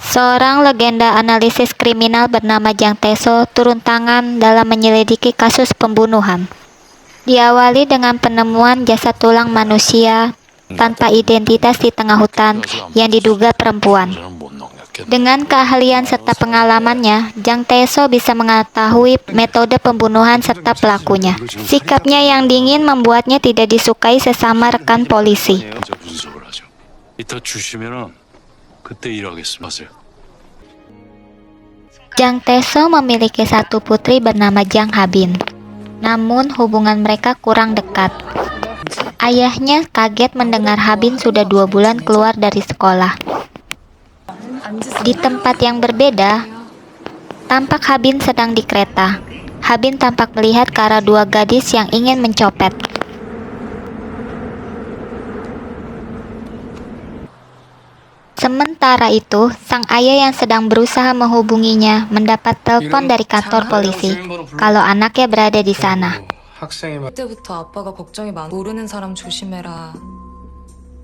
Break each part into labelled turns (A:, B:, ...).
A: Seorang legenda analisis kriminal bernama Jang Tae-soo turun tangan dalam menyelidiki kasus pembunuhan. Diawali dengan penemuan jasad tulang manusia tanpa identitas di tengah hutan yang diduga perempuan. Dengan keahlian serta pengalamannya, Jang Tae-soo bisa mengetahui metode pembunuhan serta pelakunya. Sikapnya yang dingin membuatnya tidak disukai sesama rekan polisi. Jang Tae-soo memiliki satu putri bernama Jang Ha-bin. Namun hubungan mereka kurang dekat. Ayahnya kaget mendengar Ha-bin sudah 2 bulan keluar dari sekolah. Di tempat yang berbeda, tampak Ha-bin sedang di kereta. Ha-bin tampak melihat ke arah 2 gadis yang ingin mencopet. Sementara itu, sang ayah yang sedang berusaha menghubunginya mendapat telepon dari kantor polisi kalau anaknya berada di sana.
B: 그때부터 아빠가 걱정이 많아. 모르는 사람 조심해라.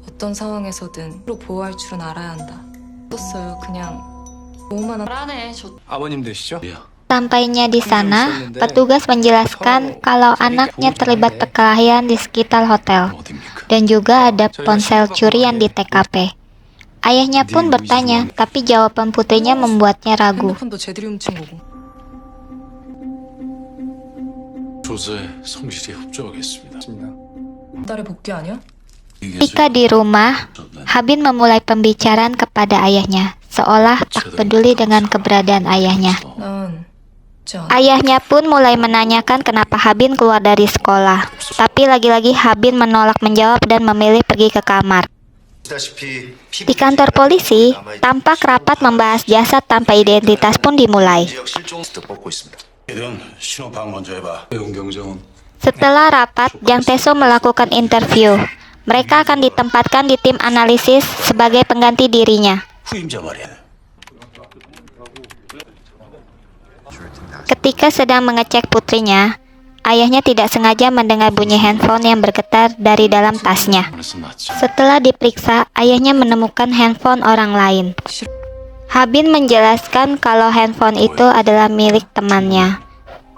B: 어떤 상황에서든 서로 보호할 줄은 알아야 한다. 썼어요. 그냥 뭐만 하네.
C: 아버님 되시죠?
A: Sampainya di sana, petugas menjelaskan kalau anaknya terlibat perkelahian di sekitar hotel dan juga ada ponsel curian di TKP. Ayahnya pun bertanya, tapi jawaban putrinya membuatnya ragu.
B: 핸드폰도 쟤들이 훔친 거고.
C: 조사에 성실히 협조하겠습니다.
B: 딸의 복귀 아니야?
A: Ketika di rumah, Ha-bin memulai pembicaraan kepada ayahnya, seolah tak peduli dengan keberadaan ayahnya.
B: 난 진짜
A: Ayahnya pun mulai menanyakan kenapa Ha-bin keluar dari sekolah. Tapi lagi-lagi Ha-bin menolak menjawab dan memilih pergi ke kamar. Di kantor polisi, tampak rapat membahas jasad tanpa identitas pun dimulai. Setelah rapat, Jang Tae-soo melakukan interview. Mereka akan ditempatkan di tim analisis sebagai pengganti dirinya. Ketika sedang mengecek putrinya, ayahnya tidak sengaja mendengar bunyi handphone yang bergetar dari dalam tasnya. Setelah diperiksa, ayahnya menemukan handphone orang lain. Ha-bin menjelaskan kalau handphone itu adalah milik temannya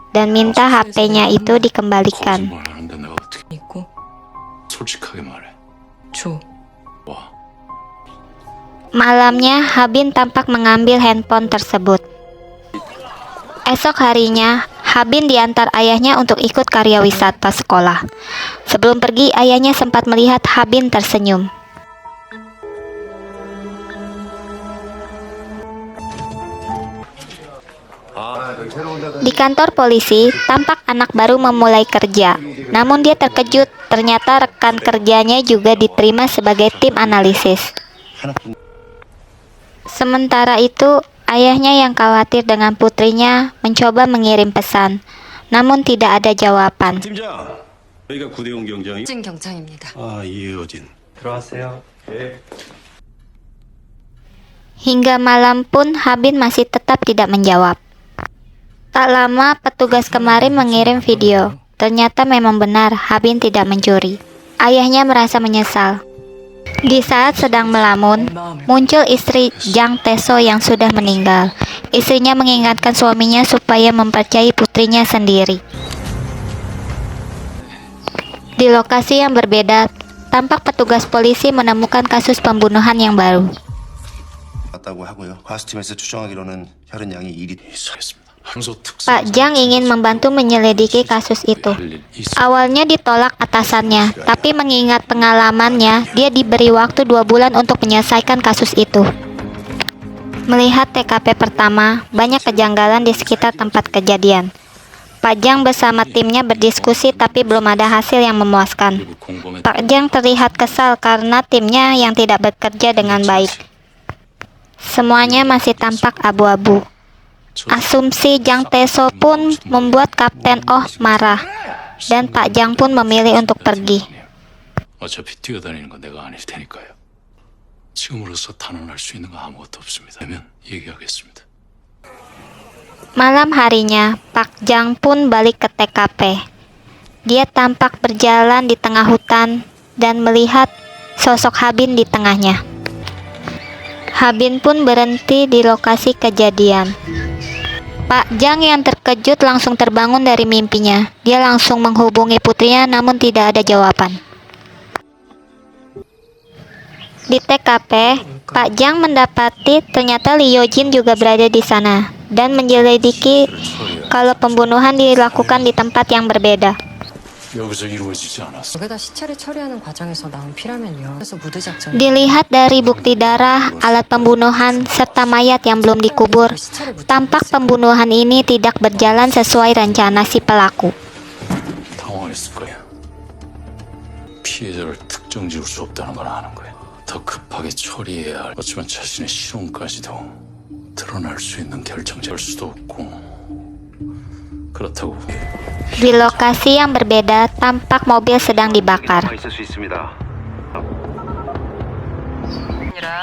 A: dan minta HP-nya itu dikembalikan.
B: 있고
C: 솔직하게 말해.
B: 줘.
C: 와.
A: Malamnya, Ha-bin tampak mengambil handphone tersebut. Esok harinya, Ha-bin diantar ayahnya untuk ikut karya wisata sekolah. Sebelum pergi, ayahnya sempat melihat Ha-bin tersenyum. Di kantor polisi, tampak anak baru memulai kerja. Namun dia terkejut, ternyata rekan kerjanya juga diterima sebagai tim analisis. Sementara itu, ayahnya yang khawatir dengan putrinya mencoba mengirim pesan, namun tidak ada jawaban.
D: 팀장, 여기가 구대웅 경장이.
B: 진 경찰입니다.
D: 아, 이효진.
E: 들어가세요.
A: Hingga malam pun Ha-bin masih tetap tidak menjawab. Tak lama petugas kemarin mengirim video. Ternyata memang benar Ha-bin tidak mencuri. Ayahnya merasa menyesal. Di saat sedang melamun, muncul istri Jang Tae-soo yang sudah meninggal. Istrinya mengingatkan suaminya supaya mempercayai putrinya sendiri. Di lokasi yang berbeda, tampak petugas polisi menemukan kasus pembunuhan yang baru.
F: 같다고 하고요. 과수팀에서 추정하기로는 혈흔 양이 1이
C: 있겠습니다. 항소 특사.
A: Pak Jang ingin membantu menyelidiki kasus itu. Awalnya ditolak atasannya, tapi mengingat pengalamannya, dia diberi waktu 2 bulan untuk menyelesaikan kasus itu. Melihat TKP pertama, banyak kejanggalan di sekitar tempat kejadian. Pak Jang bersama timnya berdiskusi tapi belum ada hasil yang memuaskan. Pak Jang terlihat kesal karena timnya yang tidak bekerja dengan baik. Semuanya masih tampak abu-abu. Asumsi Jang Tae-soo pun membuat Kapten Oh marah, dan Pak Jang pun memilih untuk pergi.
C: 어차피 뛰어다니는 건 내가 아닐 테니까요. 지금으로서 탄원할 수 있는 거 아무것도 없습니다. 그러면 얘기하겠습니다.
A: Malam harinya, Pak Jang pun balik ke TKP. Dia tampak berjalan di tengah hutan dan melihat sosok Ha-bin di tengahnya. Habin pun berhenti di lokasi kejadian. Pak Jang yang terkejut langsung terbangun dari mimpinya. Dia langsung menghubungi putrinya namun tidak ada jawaban. Di TKP, Pak Jang mendapati ternyata Lee Yojin juga berada di sana dan menyelidiki kalau pembunuhan dilakukan di tempat yang berbeda.
C: 여기서 이루어지지 않았어.
B: 여기다 시체를 처리하는 과정에서 나온 피라면요. 그래서 무드 작전.
A: Dilihat dari bukti darah, alat pembunuhan, serta mayat yang belum dikubur, tampak pembunuhan ini tidak berjalan sesuai rencana si pelaku.
C: 당황했을 거야. 피해자를 특정 지을 수 없다는 걸 아는 거야. 더 급하게 처리해야 할. 어쩌면 자신의 실혼까지도 드러날 수 있는 결정자일 수도 없고. 그렇다고.
A: Di lokasi yang berbeda, tampak mobil sedang dibakar.
F: 있을 수 있습니다.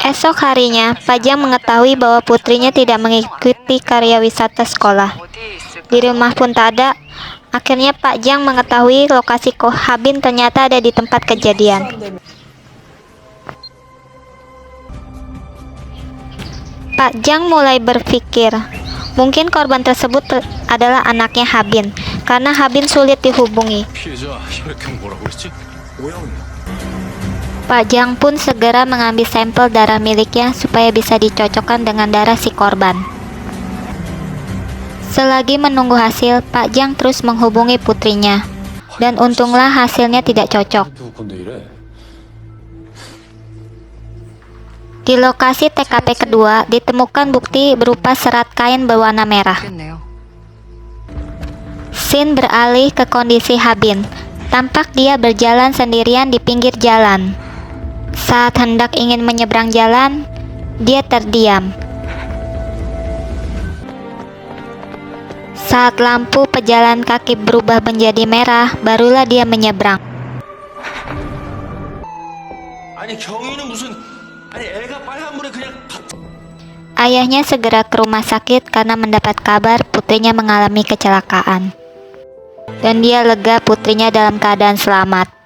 A: Esok harinya, Pak Jang mengetahui bahwa putrinya tidak mengikuti karya wisata sekolah. Di rumah pun tak ada. Akhirnya Pak Jang mengetahui lokasi Ko Habin ternyata ada di tempat kejadian. Pak Jang mulai berpikir, mungkin korban tersebut adalah anaknya Habin, karena Habin sulit dihubungi.
C: 피해자 혈액형 뭐라고 그랬지?
A: Pak Jang pun segera mengambil sampel darah miliknya supaya bisa dicocokkan dengan darah si korban. Selagi menunggu hasil, Pak Jang terus menghubungi putrinya. Dan untunglah hasilnya tidak cocok. Di lokasi TKP kedua, ditemukan bukti berupa serat kain berwarna merah.
B: 모르겠네요.
A: Scene beralih ke kondisi Habin. Tampak dia berjalan sendirian di pinggir jalan. Saat hendak ingin menyeberang jalan, dia terdiam. Saat lampu pejalan kaki berubah menjadi merah, barulah dia menyeberang.
D: 아니 경위는 무슨 아니 애가 빨간불에 그냥
A: Ayahnya segera ke rumah sakit karena mendapat kabar putrinya mengalami kecelakaan. Dan dia lega putrinya dalam keadaan selamat.